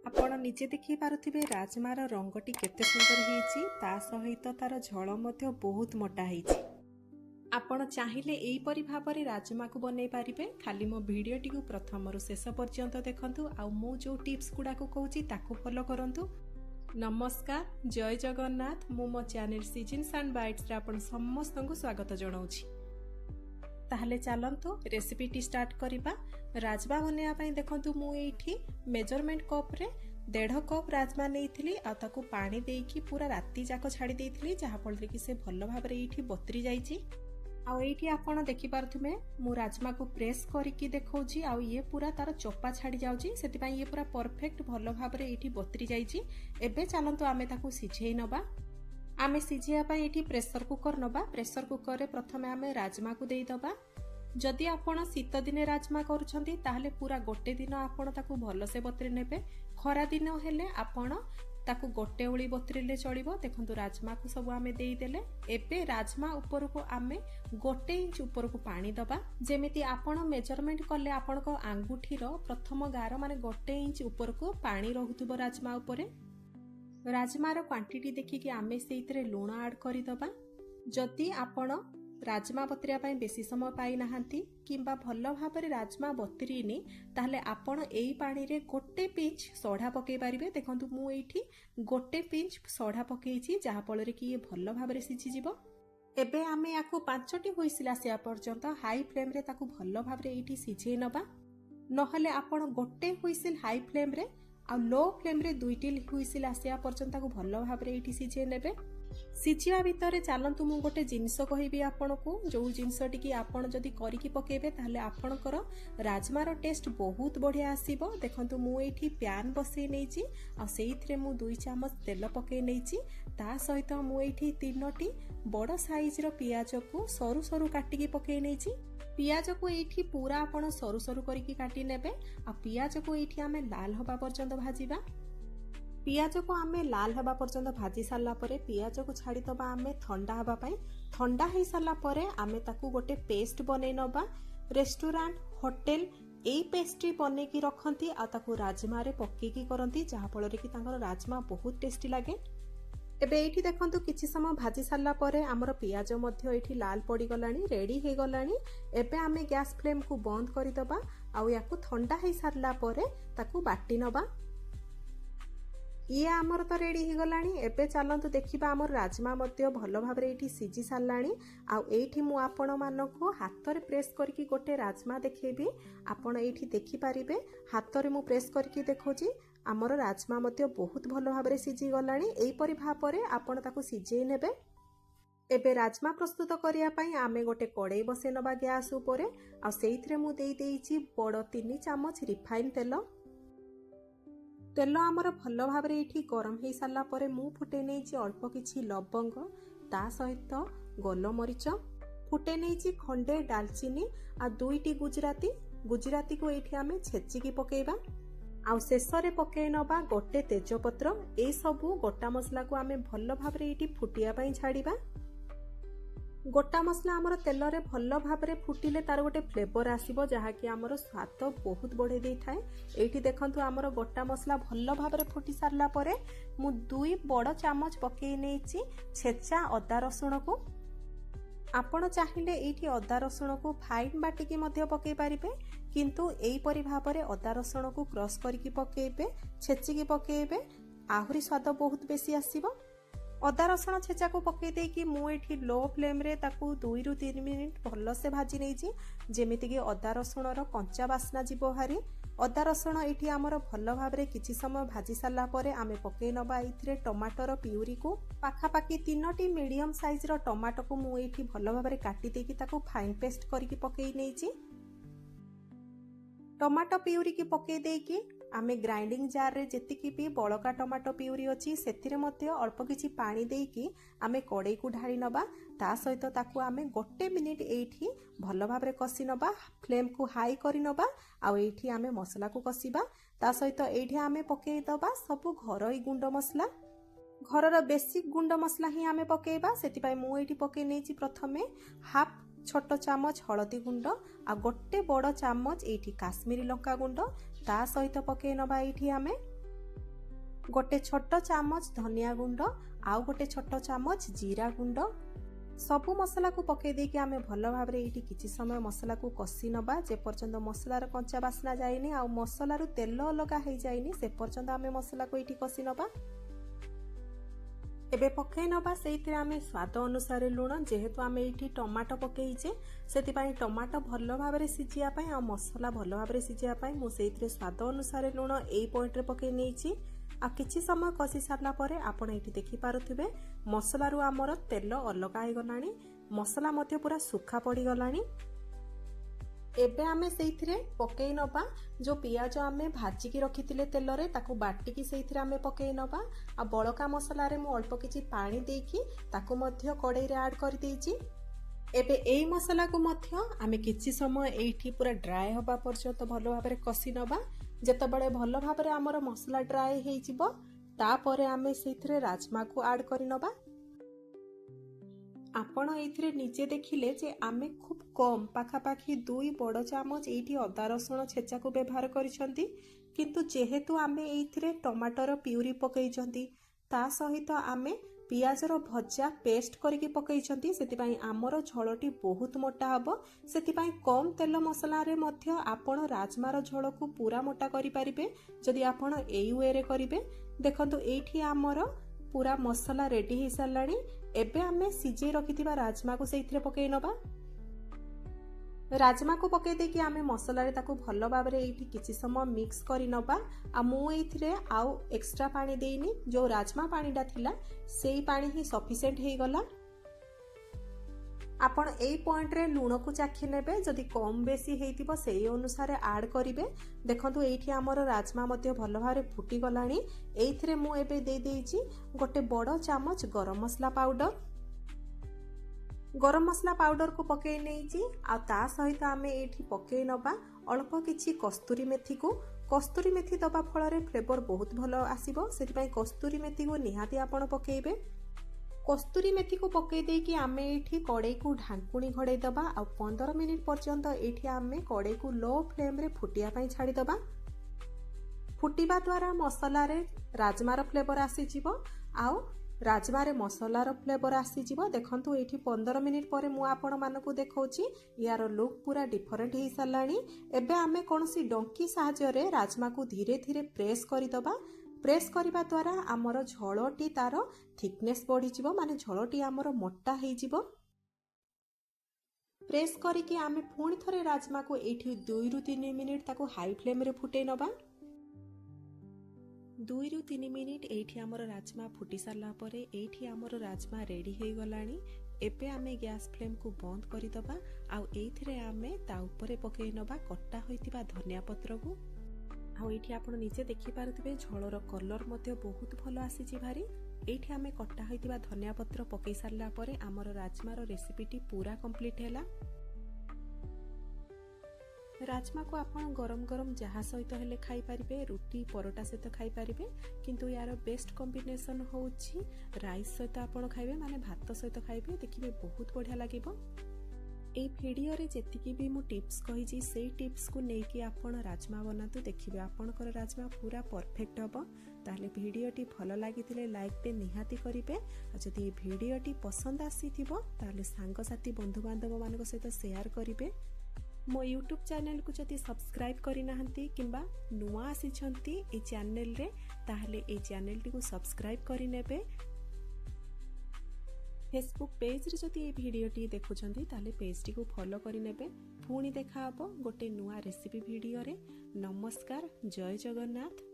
ଆପଣ ନିଜେ ଦେଖି ପାରୁଥିବେ ରାଜମାର ରଙ୍ଗଟି କେତେ ସୁନ୍ଦର ହେଇଛି, ତା ସହିତ ତାର ଝଳ ମଧ୍ୟ ବହୁତ ମୋଟା ହେଇଛି। ଆପଣ ଚାହିଁଲେ ଏହିପରି ଭାବରେ ରାଜମାକୁ ବନେଇ ପାରିବେ। ଖାଲି ମୋ ଭିଡ଼ିଓଟିକୁ ପ୍ରଥମରୁ ଶେଷ ପର୍ଯ୍ୟନ୍ତ ଦେଖନ୍ତୁ ଆଉ ମୁଁ ଯେଉଁ ଟିପ୍ସ ଗୁଡ଼ାକୁ କହୁଛି ତାକୁ ଫଲୋ କରନ୍ତୁ। ନମସ୍କାର, ଜୟ ଜଗନ୍ନାଥ। ମୁଁ ମୋ ଚ୍ୟାନେଲ ସିଜନ୍ସ ଆଣ୍ଡ ବାଇଟ୍ସରେ ଆପଣ ସମସ୍ତଙ୍କୁ ସ୍ୱାଗତ ଜଣାଉଛି। ତାହେଲେ ଚାଲନ୍ତୁ ରେସିପିଟି ଷ୍ଟାର୍ଟ କରିବା। ରାଜମା ବନେଇବା ପାଇଁ ଦେଖନ୍ତୁ ମୁଁ ଏଇଠି ମେଜରମେଣ୍ଟ କପ୍ରେ 1.5 କପ୍ ରାଜମା ନେଇଥିଲି ଆଉ ତାକୁ ପାଣି ଦେଇକି ପୁରା ରାତି ଯାକ ଛାଡ଼ି ଦେଇଥିଲି, ଯାହାଫଳରେ କି ସେ ଭଲ ଭାବରେ ଏଇଠି ବତୁରି ଯାଇଛି। ଆଉ ଏଇଠି ଆପଣ ଦେଖିପାରୁଥିବେ ମୁଁ ରାଜମାକୁ ପ୍ରେସ୍ କରିକି ଦେଖାଉଛି ଆଉ ଇଏ ପୁରା ତାର ଚୋପା ଛାଡ଼ି ଯାଉଛି, ସେଥିପାଇଁ ଇଏ ପୁରା ପରଫେକ୍ଟ ଭଲ ଭାବରେ ଏଇଠି ବତୁରି ଯାଇଛି। ଏବେ ଚାଲନ୍ତୁ ଆମେ ତାକୁ ସିଝେଇ ନେବା। ଆମେ ସିଝିବା ପାଇଁ ଏଠି ପ୍ରେସର କୁକର ନେବା। ପ୍ରେସର କୁକରରେ ପ୍ରଥମେ ଆମେ ରାଜମାକୁ ଦେଇଦେବା। ଯଦି ଆପଣ ଶୀତ ଦିନେ ରାଜମା କରୁଛନ୍ତି ତାହେଲେ ପୁରା ଗୋଟେ ଦିନ ଆପଣ ତାକୁ ଭଲସେ ବତୁରେଇ ନେବେ। ଖରା ଦିନ ହେଲେ ଆପଣ ତାକୁ ଗୋଟେ ଓଳି ବତୁରେଇଲେ ଚଳିବ। ଦେଖନ୍ତୁ ରାଜମାକୁ ସବୁ ଆମେ ଦେଇଦେଲେ। ଏବେ ରାଜମା ଉପରକୁ ଆମେ 1 ଇଞ୍ଚ ଉପରକୁ ପାଣି ଦେବା। ଯେମିତି ଆପଣ ମେଜରମେଣ୍ଟ କଲେ ଆପଣଙ୍କ ଆଙ୍ଗୁଠିର ପ୍ରଥମ ଗାର ମାନେ 1 ଇଞ୍ଚ ଉପରକୁ ପାଣି ରହୁଥିବ ରାଜମା ଉପରେ। ରାଜମାର କ୍ୱାଣ୍ଟିଟି ଦେଖିକି ଆମେ ସେଇଥିରେ ଲୁଣ ଆଡ୍ କରିଦେବା। ଯଦି ଆପଣ ରାଜମା ବତୁରିବା ପାଇଁ ବେଶୀ ସମୟ ପାଇନାହାନ୍ତି କିମ୍ବା ଭଲ ଭାବରେ ରାଜମା ବତୁରିନି ତାହେଲେ ଆପଣ ଏଇ ପାଣିରେ 1 ପିଞ୍ଚ ସୋଢା ପକେଇ ପାରିବେ। ଦେଖନ୍ତୁ ମୁଁ ଏଇଠି 1 ପିଞ୍ଚ ସୋଢା ପକେଇଛି, ଯାହାଫଳରେ କି ଇଏ ଭଲ ଭାବରେ ସିଝିଯିବ। ଏବେ ଆମେ ୟାକୁ 5ଟି ହୁଇସିଲ୍ ଆସିବା ପର୍ଯ୍ୟନ୍ତ ହାଇ ଫ୍ଲେମ୍ରେ ତାକୁ ଭଲ ଭାବରେ ଏଇଠି ସିଝେଇ ନେବା। ନହେଲେ ଆପଣ 1 ହୁଇସିଲ୍ ହାଇ ଫ୍ଲେମ୍ରେ ଆଉ लो फ्लेम्रे 2टी हुइसिल आसिया पर्यंत भल भाव ये सिझे ने। सिझिया भितर चलतु मु गोटे जिनस कहबी आपको, जो जिनस टी आपड़ जदि करके पकेबे ताहले आपणकर राजमार टेस्ट बहुत बढ़िया आसीबो। देखंतु मु एठी प्यान बसई नेछि आ सेइथरे मु 2 चामच तेल पकई नेछि। ता सहित मु एठी 3टी बड़ साइज रो पियाज को सरू सरू काटिकी पकई नेछि। पियाज को एठी पूरा आपण सरू सरू करके काटी नेबे आ पियाज को एठी आमे लाल हबा पर्यंत भाजिबा। पियाज को आमे लाल हबा पर्यंत भाजी सारला परे पियाज को छाड़ी दबा आमे ठंडा हबा पई। ठंडा हेई सारला परे आमे ताकू गोटे पेस्ट बनै नबा। रेस्टोरेंट होटल एई पेस्ट्री बनै की रखंती आ ताकू राजमा रे पक्की करंती, जहा फल रे कि तांकर राजमा बहुत टेस्टी लागे। एबे एठी देखंतु किछि समय भाजी सारला परे हमर पियाज मध्य एठी लाल पड़ी गलानी, रेडी हे गलानी। एबे आमे गैस फ्लेम को बंद करि दबा आ याकू ठंडा हे सारला परे ताकू बाटी नबा। ये आमर तो रेडी हो गलानी। एबे चलंतु देखिबा आमर राजमा मध्य भल भाव एठी सिझी सारलानी। आ एठी मु आपण मानको हाथ रे प्रेस करके गोटे राजमा देखेबी। आपण एठी देखि परिबे हाथ रे मु प्रेस करके देखोची आमर राजमा मध्य बहुत भल भाव सिझी गलानी। एई परि भाव आपण ताकू सिझेई नेबे। एबे राजमा प्रस्तुत करिया पई आमे गोटे कड़ाई बसे नबा गैस उपरे आ सेइथरे मु देई देइची बड़ 3 चामच रिफाइन तेल। तेल आमर भल भाव एठी गरम हे सारला परे मु फुटे नेइची अल्प किछि लवंग, ता सहित गोलमरीच फुटे नेइची खंडे दालचीनी आ 2टी गुजराती। गुजराती को एठी आमे छेचिकी पकेइबा आउ शेषरे पकई नबा गोटे तेजपत्र। ए सबु गोटा मसला को आमे भल भाव एठी फुटिया पई छाड़ीबा। गोटा मसला आमर तेल रे भल भाव फुटिले तार गोटे फ्लेवर आसीबो, जहा कि आमर स्वाद बहुत बढ़े दे थाए। एठी देखंतु आमर गोटा मसला भल भाव फुटी सारला परे मु 2 बड़ चामच पकई नेछि छेचा अदा रसुण को। आपण चाहिए एठी अदा रसुण को फाइन बाटिकी मध्य पकई पारिबे, किंतु एई परि भाबरे अदा रसुण को क्रॉस करके पकेइबे, छेचिकी पकेइबे, आहुरी स्वाद बहुत बेसी आसीबो। अदा रसुण छेचा को पकई देकी मु एठी लो फ्लेम रे ताकू 2 रु 3 मिनिट भल से भाजी नेछि, जेमिति कि अदा रसुण रो कंचा बास्ना जीवो हारी। अदा रसुण एठी आमर भल भाबरे किछि समय भाजी सारला परे आमे पकई नबा एथिरे टमाटर प्यूरी को। पाखापाखि 3टी मीडियम साइज रो टमाटो को मु एठी भल भाबरे काटी देकी ताकू फाइन पेस्ट करके पकई नेछि। टमाटो प्यूरी की पकई देकी आमे ग्राइंडिंग जार रे जेतिकी भी बड़का टमाटो प्यूरी अछि सेथिरे मध्य अल्प किछि पानी देकी आमे कड़ाई को ढाली नबा। ता सहित ताकू आमे 1 मिनिट एठी भल भाबरे कसी नबा। फ्लेम को हाई करी नबा आ एठी आमे मसला को कसीबा। ता सहित एठी आमे पकेई दबा सबु घरोई गुंड मसला। घरर बेसिक गुंड मसला ही आमे पकेइबा। सेति पई मु एठी पकेई नेछि प्रथमे हाफ छोट चामच हलदी गुंड आ 1 बड़ चामच एठी काश्मीरी लंका गुंड, ता सहित पकई नबा एठी आमे गोटे छोट चामच धनिया गुंड आउ गोटे छोट चामच जीरा गुंड सबु मसला को पकई देकी आमे भल भाव रे एठी किछि समय मसला को कसी नबा जे पर्यंत मसलार कंचा बास्ना जाइनी आ मसलारू तेल अलगा हो जाइनी से पर्यंत आमे मसला को एठी कसी नबा। एबे पकई नबा सेइथिरे आमे स्वाद अनुसार लुण जेहेतु आमे एठी टमाटो पकईचे सेति पई टमाटो भल भाव रे सिजिया पई आ मसला भल भाव रे सिजिया पई मु सेइथिरे स्वाद अनुसार लुण एई पॉइंट रे पकई नेइची आ किछि समय कसी सारला परे आपण एठी देखि पारुथिबे मसलारू आमर तेल अलगा हो गलानी मसला मध्य पूरा सुखा पड़ी गलानी। एबे आमे सेइथिरे पकई नबा जो पियाज आमे भाजिकी रखिथिले तेल रे ताकू बाटिकी सेइथिरे आमे पकई नबा आ बळका मसला रे मु अल्प किछि पानी देकी ताकू मध्य कड़ाई रे ऐड कर देइची। एबे एई मसला को मध्य आमे किछि समय एठी पूरा ड्राई होबा पर्यंत भलो भाबरे कसी नबा जेतबेले भलो भाबरे हमर मसला ड्राई हेइ जिवो तापरे आमे सेइथिरे राजमा को ऐड करि नबा। आपण एथिरे निजे देखिले जे आमे खूब कम पाखापाखी 2 बड़ चामच एठी अदा रसुण छेचा को व्यवहार करिसंती किंतु जेहेतु आमे एथिरे टमाटर प्यूरी पकईचंती ता सहित आमे पियाजर भजा पेस्ट करके पकईचंती सेति पई आमर झोलटी बहुत मोटा हबो सेति पई कम तेल मसला रे मध्य आपण राजमार झोल को पूरा मोटा करि परिबे जदि आपण एई वे रे करिवे। देखंतु एठी आमर पूरा मसला रेडी हो साराणी। एबे आमे सिजे रखिथिबा राजमा को सेइथिरे पकई नबा। राजमा को पकई देकी आमे मसला रे ताकू भलो भाव रे एठी किछि समय मिक्स करि नबा आ मु एथिरे आउ एक्स्ट्रा पानी देइनी जो राजमा पानीडा थिला सेई पानी ही सफिशिएंट हे गला। आपण एई पॉइंट रे लूण को चाखी नेबे जदि कम बेसी हेइतिबो सेई अनुसार ऐड करिवे। देखंतु एठी हमर राजमा मध्ये भलो भाव रे फुटी गलानी। एइथिरे मु एबे दे देइची गोटे बड़ चामच गरम मसला पाउडर को पकई नेइची आ ता सहित आमे एठी पकई नबा अल्प किछि कस्तूरी मेथी को। कस्तूरी मेथी दबा फल रे फ्लेवर बहुत भलो आसीबो सेति पई कस्तूरी मेथी को निहाती आपण पकेइबे। कस्तूरी मेथी को पकई देकी आमे एठी कड़ाई को ढांकुणी घड़ाई दबा आ 15 मिनिट पर्यंत एठी आमे कड़ाई को लो फ्लेम रे फुटिया पई छाड़ी दबा। फुटिबा द्वारा मसला रे राजमार फ्लेवर आसी जिवो आउ राजमा रे मसलार फ्लेवर आसी जिवो। देखंतु एठी 15 मिनिट परे मु आपण मानको देखौची यार लुक पूरा डिफरेंट हे सालानी। एबे आमे कोनसी डंकी सहायता रे राजमा को धीरे धीरे प्रेस करि दबा। प्रेस करबा द्वारा आमर झोलटी तार थिकनेस बढ़ी जिवो माने झोलटी आमर मोटा हे जिवो। प्रेस करिकि आमे पुणी थरे राजमा को एठी 2 रु 3 मिनिट ताको हाई फ्लेम रे फुटै नबा। 2 रु 3 मिनिट एठी आमर राजमा फुटी सारला परे एठी आमर राजमा रेडी हे गलानी। एबे आमे गैस फ्लेम को बंद करि दबा आ एथिरे आमे ता ऊपरे पकई नबा कट्टा होइतिबा धनिया पत्र को। आ एठी आपण निजे देखि पारुथिबे झोलर कलर मध्ये बहुत भलो आसीची भारी। एठी आमे कट्टा होइतिबा धनिया पत्र पकई सारला परे आमर राजमार रेसिपीटी पूरा कंप्लीट हैला। राजमा को आपण गरम गरम जहा सहित हेले खाई परिबे रुटी परोटा सहित खाई परिबे किंतु यार बेस्ट कॉम्बिनेशन होउची राइस सहित आपण खाइबे माने भात सहित खाइबे देखिबे बहुत बढ़िया लागिबो। एई वीडियो रे जेतिकी भी मु टिप्स कहिची सेई टिप्स को नेकी आपण राजमा बनातु देखिबे आपणकर राजमा पूरा परफेक्ट हबो। ताले वीडियोटी भलो लागितिले लाइक टे निहाती करिवे आ जदि वीडियोटी पसंद आसीथिबो ताले सांग साथी बंधु बांधव मानक सहित शेयर करिवे। मो यूट्यूब चैनल को जदि सब्सक्राइब करि नाहंती किंबा नुआ आसीछंती ए चैनल रे ताहले ए चैनल टी को सब्सक्राइब करि नेबे। फेसबुक पेज रे जदि ए वीडियो टी देखुछंती ताले पेज टी को फॉलो करि नेबे। पुणी देखा हबो गोटे नुआ रेसिपी वीडियो रे। नमस्कार, जय जगन्नाथ।